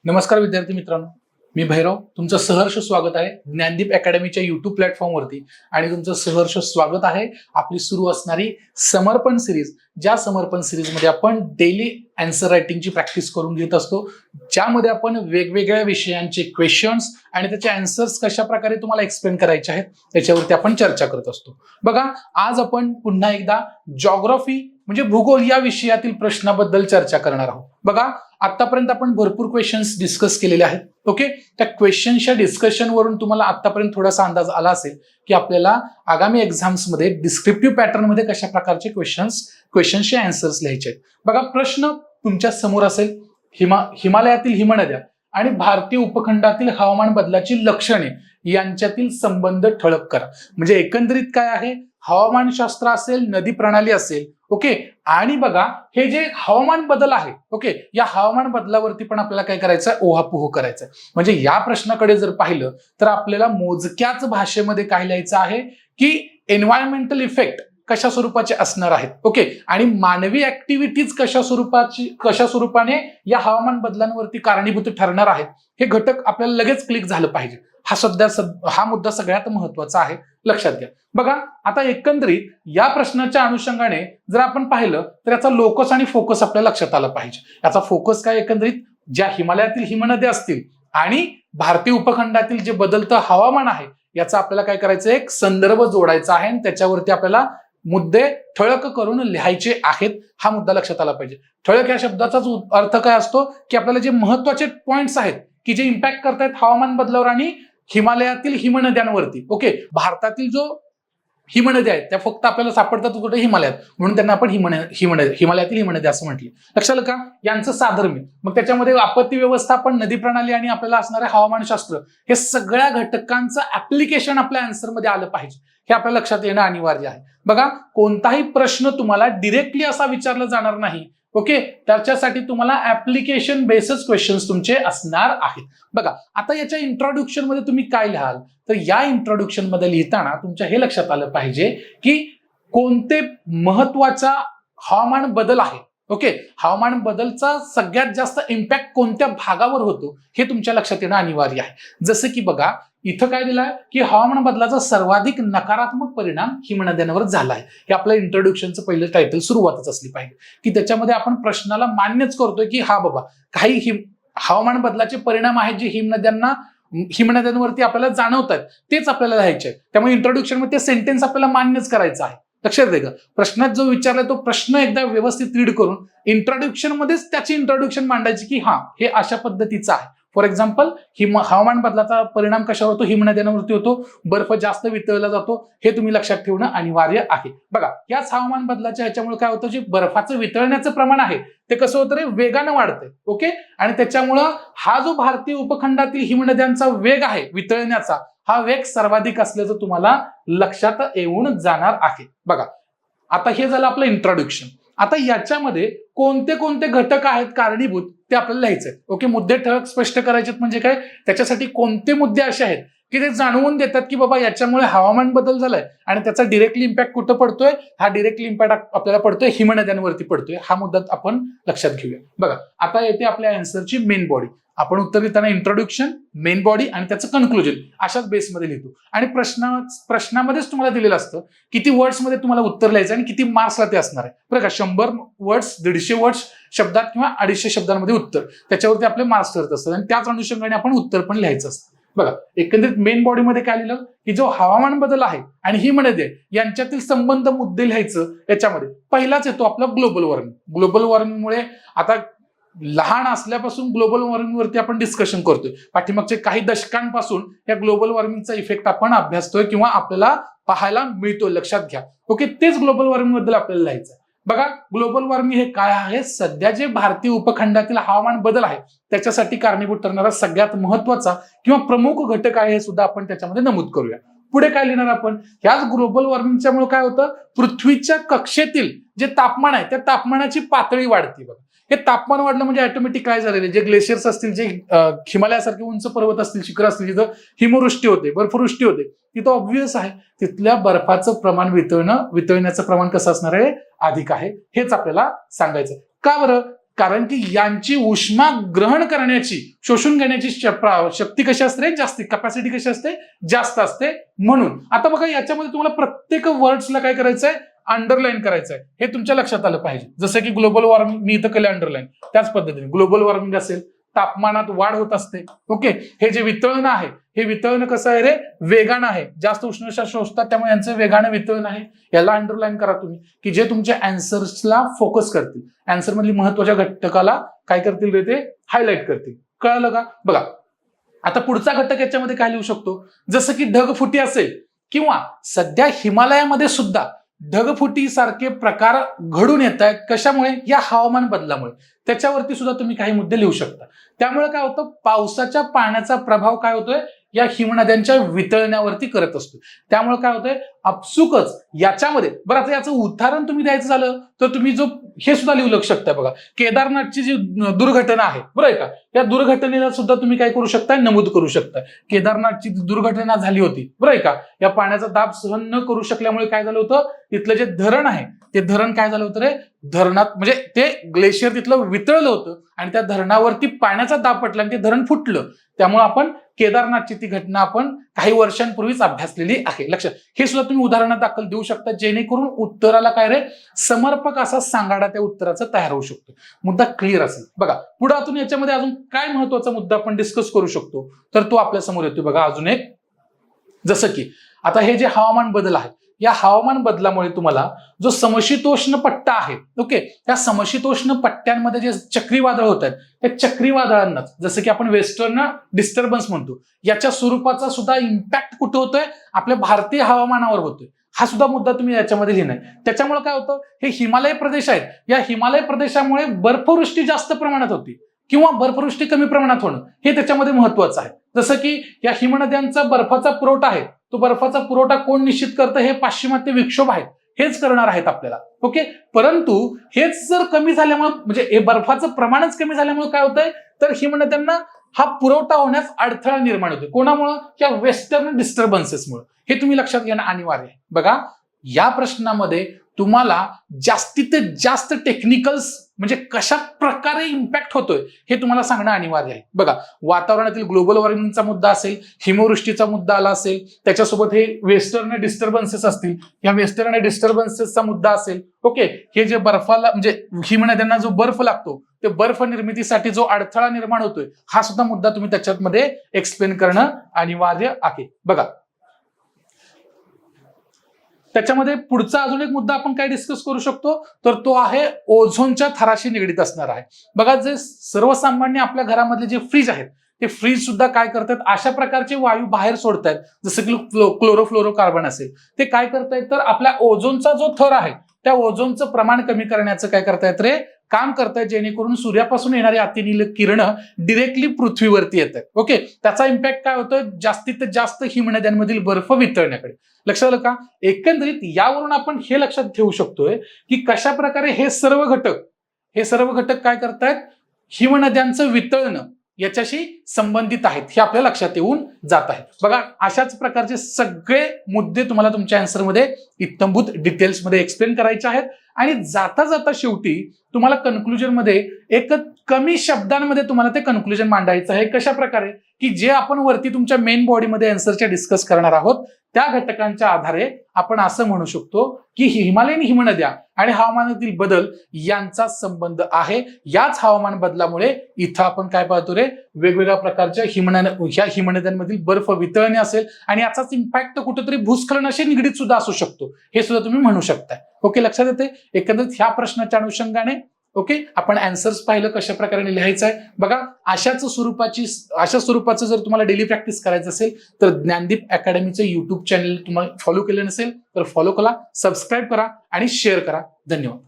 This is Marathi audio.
नमस्कार विद्यार्थी मित्रांनो, मी भैरव. तुमचं सहर्ष स्वागत आहे ज्ञानदीप अकॅडमीच्या युट्यूब प्लॅटफॉर्मवरती. आणि तुमचं सहर्ष स्वागत आहे आपली सुरू असणारी समर्पण सिरीज. ज्या समर्पण सिरीजमध्ये आपण डेली आन्सर रायटिंगची प्रॅक्टिस करून घेत असतो, ज्यामध्ये आपण वेगवेगळ्या विषयांचे क्वेश्चन्स आणि त्याचे आन्सर्स कशा प्रकारे तुम्हाला एक्सप्लेन करायचे आहेत त्याच्यावरती आपण चर्चा करत असतो. बघा, आज आपण पुन्हा एकदा जॉग्राफी म्हणजे भूगोल या विषयातील प्रश्नाबद्दल चर्चा करणार आहोत. बघा, आतापर्यंत आपण भरपूर क्वेश्चन्स डिस्कस केलेले आहेत. ओके, त्या क्वेश्चनच्या डिस्कशन वरून तुम्हाला आतापर्यंत थोडासा अंदाज आला असेल की आपल्याला आगामी एक्झाम्समध्ये डिस्क्रिप्टिव्ह पॅटर्न मध्ये कशा प्रकारचे क्वेश्चन्सचे आन्सर्स लिहायचे आहेत. बघा, प्रश्न तुमच्या समोर असेल, हिमालयातील हिमनद्या आणि भारतीय उपखंडातील हवामान बदलाची लक्षणे यांच्यातील संबंध ठळक करा. म्हणजे एकंदरीत काय आहे, हवामानशास्त्र असेल, नदी प्रणाली असेल. ओके, आणि बघा हे जे हवामान बदल आहे, ओके, या हवामान बदलावरती पण आपल्याला काय करायचं आहे, ओहापोह करायचं आहे. म्हणजे या प्रश्नाकडे जर पाहिलं तर आपल्याला मोजक्याच भाषेमध्ये काय लिहायचं आहे की एन्व्हायरमेंटल इफेक्ट कशा स्वरूपाचे असणार आहेत. ओके, आणि मानवी ऍक्टिव्हिटीज कशा स्वरूपाने या हवामान बदलांवरती कारणीभूत ठरणार आहेत, हे घटक आपल्याला लगेच क्लिक झालं पाहिजे. हा मुद्दा सगळ्यात महत्वाचा आहे, लक्षात घ्या. बघा, आता एकंदरीत या प्रश्नाच्या अनुषंगाने जर आपण पाहिलं तर याचा लोकस आणि फोकस आपल्याला लक्षात आला पाहिजे. याचा फोकस काय, एकंदरीत ज्या हिमालयातील हिमनद्या असतील आणि भारतीय उपखंडातील जे बदलतं हवामान आहे याचा आपल्याला काय करायचं, एक संदर्भ जोडायचा आहे आणि त्याच्यावरती आपल्याला मुद्दे ठळक करून लिहायचे आहेत. हा मुद्दा लक्षात आला पाहिजे. ठळक या शब्दाचा अर्थ काय असतो की आपल्याला जे महत्वाचे पॉइंट्स आहेत की जे इम्पॅक्ट करतायत हवामान बदलावर आणि हिमालयातील हिमनद्यांवरती. ओके, भारतातील जो हिमनद्या आहेत त्या फक्त आपल्याला सापडतात कुठे, हिमालयात, म्हणून त्यांना आपण हिमालयातील हिमनद्या असं म्हटले. लक्षात का, यांचं साधर्म्य, मग त्याच्यामध्ये आपत्ती व्यवस्थापन, नदी प्रणाली आणि आपल्याला असणारे हवामानशास्त्र, हे सगळ्या घटकांचं ऍप्लिकेशन आपल्या आन्सरमध्ये आलं पाहिजे. हे आपल्या लक्षात येणं अनिवार्य आहे. बघा, कोणताही प्रश्न तुम्हाला डिरेक्टली असा विचारला जाणार नाही. ओके, त्याच्यासाठी तुम्हाला ऍप्लिकेशन बेसिस क्वेश्चन्स तुमचे असणार आहेत. बघा, आता याच्या इंट्रोडक्शन मध्ये तुम्ही काय लिहाल, तर या इंट्रोडक्शन मध्ये लिहिताना तुमच्या हे लक्षात आलं पाहिजे की कोणते महत्वाचा हवामान बदल आहे. ओके, हवामान बदलचा सगळ्यात जास्त इम्पॅक्ट कोणत्या भागावर होतो हे तुमच्या लक्षात येणं अनिवार्य आहे. जसं की बघा, इथं काय दिलंय की हवामान बदलाचा सर्वाधिक नकारात्मक परिणाम हिमनद्यांवर झाला आहे. हे आपलं इंट्रोडक्शनचं पहिलं टायटल सुरुवातच असली पाहिजे की त्याच्यामध्ये आपण प्रश्नाला मान्यच करतोय की हा बाबा काही हवामान बदलाचे परिणाम आहेत जे हिमनद्यांवरती आपल्याला जाणवत आहेत, तेच आपल्याला लिहायचे आहे. त्यामुळे इंट्रोडक्शन मध्ये ते सेंटेन्स आपल्याला मान्यच करायचं आहे. लक्षात दे का, प्रश्नात जो विचारलाय तो प्रश्न एकदा व्यवस्थित रीड करून इंट्रोडक्शन मध्येच त्याची इंट्रोडक्शन मांडायची की हा हे अशा पद्धतीचं आहे. फॉर एक्झाम्पल, हवामान बदलाचा परिणाम कशावर होतो, हिमनद्यांवरती होतो, बर्फ जास्त वितळला जातो, हे तुम्ही लक्षात ठेवणं अनिवार्य आहे. बघा, याच हवामान बदलाच्या ह्याच्यामुळे काय होतं, जे बर्फाचं वितळण्याचं प्रमाण आहे ते कसं होतं रे, वेगानं वाढतंय. ओके, आणि त्याच्यामुळं हा जो भारतीय उपखंडातील हिमनद्यांचा वेग आहे वितळण्याचा, हा वेग सर्वाधिक असल्याचं तुम्हाला लक्षात येऊन जाणार आहे. बघा, आता हे झालं आपलं इंट्रोडक्शन. आता याच्यामध्ये कोणते कोणते घटक आहेत कारणीभूत ते आपल्याला लिहायचंय. ओके, मुद्दे ठळक स्पष्ट करायचे म्हणजे काय, त्याच्यासाठी कोणते मुद्दे असे आहेत की ते जाणवून देतात की बाबा याच्यामुळे हवामान बदल झालाय आणि त्याचा डिरेक्टली इम्पॅक्ट कुठं पडतोय, हा डिरेक्टली इम्पॅक्ट आपल्याला पडतोय हिमनद्यांवरती पडतोय. हा मुद्दा आपण लक्षात घेऊया. बघा, आता येते आपल्या आन्सरची मेन बॉडी. आपण उत्तर लिहिताना इंट्रोडक्शन, मेन बॉडी आणि त्याचं कन्क्लुजन अशाच बेसमध्ये लिहितो. आणि प्रश्नामध्येच तुम्हाला दिलेलं असतं किती वर्ड्स मध्ये तुम्हाला उत्तर लिहायचं आणि किती मार्क्सला ते असणार आहे. बरं का, 100 वर्ड्स, 150 वर्ड्स शब्दात किंवा 250 शब्दांमध्ये उत्तर, त्याच्यावरती आपले मार्क्स ठरत असतात आणि त्याच अनुषंगाने आपण उत्तर पण लिहायचं असतं. बघा, एकंदरीत मेन बॉडीमध्ये काय लिहिलं की जो हवामान बदल आहे आणि हिमनद्या यांच्यातील संबंध मुद्दे लिहायचं. याच्यामध्ये पहिलाच येतो आपला ग्लोबल वॉर्मिंग. ग्लोबल वॉर्मिंगमुळे आता लहान असल्यापासून ग्लोबल वॉर्मिंगवरती आपण डिस्कशन करतोय. पाठीमागचे काही दशकांपासून या ग्लोबल वॉर्मिंगचा इफेक्ट आपण अभ्यासतोय किंवा आपल्याला पाहायला मिळतो. लक्षात घ्या. ओके, तेच ग्लोबल वॉर्मिंग बद्दल आपल्याला लिहायचं. बघा, ग्लोबल वॉर्मिंग हे काय आहे, सध्या जे भारतीय उपखंडातील हवामान बदल आहे त्याच्यासाठी कारणीभूत ठरणारा सगळ्यात महत्वाचा किंवा प्रमुख घटक आहे, हे सुद्धा आपण त्याच्यामध्ये नमूद करूया. पुढे काय लिहिणार आपण, ह्याच ग्लोबल वॉर्मिंगच्या मुळे काय होतं, पृथ्वीच्या कक्षेतील जे तापमान आहे त्या तापमानाची पातळी वाढते. बघा, हे तापमान वाढलं म्हणजे ऑटोमॅटिक काय झालेलं, जे ग्लेशियर्स असतील, जे हिमालयासारखे उंच पर्वत असतील, शिखर असतील, जिथं हिमवृष्टी होते, बर्फवृष्टी होते, तिथं ऑब्व्हियस आहे तिथल्या बर्फाचं प्रमाण वितळण्याचं प्रमाण कसं असणार आहे, अधिक आहे. हेच आपल्याला सांगायचं. का बरं, कारण की यांची उष्मा ग्रहण करण्याची, शोषून घेण्याची शक्ती कशी असते, जास्त, कॅपॅसिटी कशी असते, जास्त असते म्हणून. आता बघा याच्यामध्ये तुम्हाला प्रत्येक वर्ड्सला काय करायचंय, अंडरलाईन करायचं आहे. हे तुमच्या लक्षात आलं पाहिजे. जसं की ग्लोबल वॉर्मिंग मी इथं केलं अंडरलाईन, त्याच पद्धतीने ग्लोबल वॉर्मिंग असेल, तापमानात वाढ होत असते. ओके, हे जे वितळण आहे, हे वितळण कसं आहे रे, वेगानं आहे. जास्त उष्णता शोषतात त्यामुळे यांचं वेगानं वितळण आहे. याला अंडरलाईन करा तुम्ही, की जे तुमच्या अँसर्सला फोकस करतील, अँसर मधली महत्वाच्या घटकाला काय करतील रे, ते हायलाइट करतील. कळलं का? बघा आता पुढचा घटक याच्यामध्ये काय लिहू शकतो, जसं की ढगफुटी असेल किंवा सध्या हिमालयामध्ये सुद्धा ढगफुटी सारखे प्रकार घडून येत आहेत. कशामुळे? या हवामान बदलामुळे. त्याच्यावरती सुद्धा तुम्ही काही मुद्दे लिहू शकता. त्यामुळे काय होतं, पावसाच्या पाण्याचा प्रभाव काय होतोय, या हिमनद्यांच्या वितळण्यावरती करत असतो. त्यामुळे काय होतंय, आपसुकच याच्यामध्ये, बरं आता याचं उदाहरण तुम्ही द्यायचं झालं तर तुम्ही जो हे सुद्धा लिहू शकता. बघा केदारनाथची जी दुर्घटना आहे, बरं आहे का, या दुर्घटनेला सुद्धा तुम्ही काय करू शकता, नमूद करू शकता. केदारनाथची दुर्घटना झाली होती, बरं आहे का, या पाण्याचा दाब सहन न करू शकल्यामुळे काय झालं होतं, तिथलं जे धरण आहे ते धरण काय झालं होतं रे, धरणात म्हणजे ते ग्लेशियर तिथलं वितळलं होतं आणि त्या धरणावरती पाण्याचा दाब पडला आणि ते धरण फुटलं. त्यामुळे आपण केदारनाथची ती घटना आपण काही वर्षांपूर्वीच अभ्यासलेली आहे. लक्षात, हे सुद्धा तुम्ही उदाहरणात दाखल देऊ शकता, जेणेकरून उत्तराला काय रे, समर्पक असा सांगाडा त्या उत्तराचा तयार होऊ शकतो. मुद्दा क्लिअर असेल. बघा पुढे अजून याच्यामध्ये अजून काय महत्वाचा मुद्दा आपण डिस्कस करू शकतो, तर तो आपल्या समोर येतो. बघा अजून एक, जसं की आता हे जे हवामान बदल आहे, या हवामान बदलामुळे तुम्हाला जो समशीतोष्ण पट्टा आहे, ओके, त्या समशीतोष्ण पट्ट्यांमध्ये जे चक्रीवादळ होत आहेत, त्या चक्रीवादळांना जसं की आपण वेस्टर्न डिस्टर्बन्स म्हणतो, याच्या स्वरूपाचा सुद्धा इम्पॅक्ट कुठे होतोय, आपल्या भारतीय हवामानावर होतोय. हा सुद्धा मुद्दा तुम्ही याच्यामध्ये लिहिणार. त्याच्यामुळे काय होतं, हे हिमालय प्रदेश आहेत, या हिमालय प्रदेशामुळे बर्फवृष्टी जास्त प्रमाणात होती किंवा बर्फवृष्टी कमी प्रमाणात होणं, हे त्याच्यामध्ये महत्वाचं आहे. जसं की या हिमनद्यांचा बर्फाचा पुरवठा आहे, तो बर्फाचा पुरवठा कोण निश्चित करतं, हे पाश्चिमात्य विक्षोभ आहेत, हेच करणार आहेत आपल्याला. ओके, परंतु हेच जर कमी झाल्यामुळे, म्हणजे हे बर्फाचं प्रमाणच कमी झाल्यामुळे काय होतंय, तर हिमनद्यांना हा पुरवठा होण्यास अडथळा निर्माण होतो. कोणामुळे? या वेस्टर्न डिस्टर्बन्सेसमुळे. हे तुम्ही लक्षात घेणं अनिवार्य आहे. बघा या प्रश्नामध्ये तुम्हाला जास्तीत जास्त टेक्निकल्स म्हणजे कशा प्रकारे इम्पॅक्ट होतोय हे तुम्हाला सांगणं अनिवार्य आहे. बघा वातावरणातील ग्लोबल वॉर्मिंगचा मुद्दा असेल, हिमवृष्टीचा मुद्दा आला असेल, त्याच्यासोबत हे वेस्टर्न डिस्टर्बन्सेस असतील, या वेस्टर्न डिस्टर्बन्सेसचा मुद्दा असेल. ओके, हे जे बर्फाला म्हणजे हिमनद्यांना जो बर्फ लागतो, ते बर्फ निर्मितीसाठी जो अडथळा निर्माण होतोय, हा सुद्धा मुद्दा तुम्ही त्याच्यामध्ये एक्सप्लेन करणं अनिवार्य आहे. बघा त्याच्यामध्ये पुढचा अजून एक मुद्दा आपण काय डिस्कस करू शकतो, तर तो आहे ओझोनच्या थराशी निगडीत असणार आहे. बघा जे सर्वसामान्य आपल्या घरामधले जे फ्रीज आहेत, ते फ्रीज सुद्धा काय करतात, अशा प्रकारचे वायू बाहेर सोडतायत, जसं की क्लोरोफ्लोरोकार्बन असेल, ते काय करतायत, तर आपल्या ओझोनचा जो थर आहे त्या ओझोनचं प्रमाण कमी करण्याचं काय करतायत रे, काम करतायत, जेणेकरून सूर्यापासून येणारी अतिनील किरणं डिरेक्टली पृथ्वीवरती येतात. ओके, त्याचा इम्पॅक्ट काय होतोय, जास्तीत जास्त हिमनद्यांमधील बर्फ वितळण्याकडे. लक्षात आलं का? एकंदरीत यावरून आपण हे लक्षात ठेवू शकतोय की कशा प्रकारे हे सर्व घटक काय करतायत, हिमनद्यांचं वितळणं याच्याशी संबंधित आहेत, हे आपल्या लक्षात येऊन जात आहे. बघा अशाच प्रकारचे सगळे मुद्दे तुम्हाला तुमच्या आन्सरमध्ये इत्थंभूत डिटेल्समध्ये एक्सप्लेन करायचे आहेत. आणि जाता जाता शेवटी तुम्हाला कन्क्लुजन मध्ये एक कमी शब्दांमध्ये तुम्हाला ते कन्क्लुजन मांडायचं आहे. कशा प्रकारे, की जे आपण वरती तुमच्या मेन बॉडीमध्ये आन्सरच्या डिस्कस करणार आहोत, त्या घटकांच्या आधारे आपण असं म्हणू शकतो की हिमालयन हिमनद्या आणि हवामानातील बदल यांचा संबंध आहे. याच हवामान बदलामुळे इथं आपण काय पाहतो रे, वेगवेगळ्या प्रकारच्या हिमनद्यांमधील बर्फ वितळणे असेल आणि याचाच इम्पॅक्ट कुठेतरी भूस्खलनाशी निगडीत सुद्धा असू शकतो, हे सुद्धा तुम्ही म्हणू शकताय. ओके, लक्षात येते. एकंदरीत ह्या प्रश्नाच्या अनुषंगाने ओके आपण आन्सर्स पाहिलं कशा प्रकारे लिहायचं आहे. बघा अशा स्वरूपाचं जर तुम्हाला डेली प्रॅक्टिस करायचं असेल तर ज्ञानदीप अकॅडमीचं युट्यूब चॅनल तुम्हाला फॉलो केलं नसेल तर फॉलो करा, सबस्क्राईब करा आणि शेअर करा. धन्यवाद.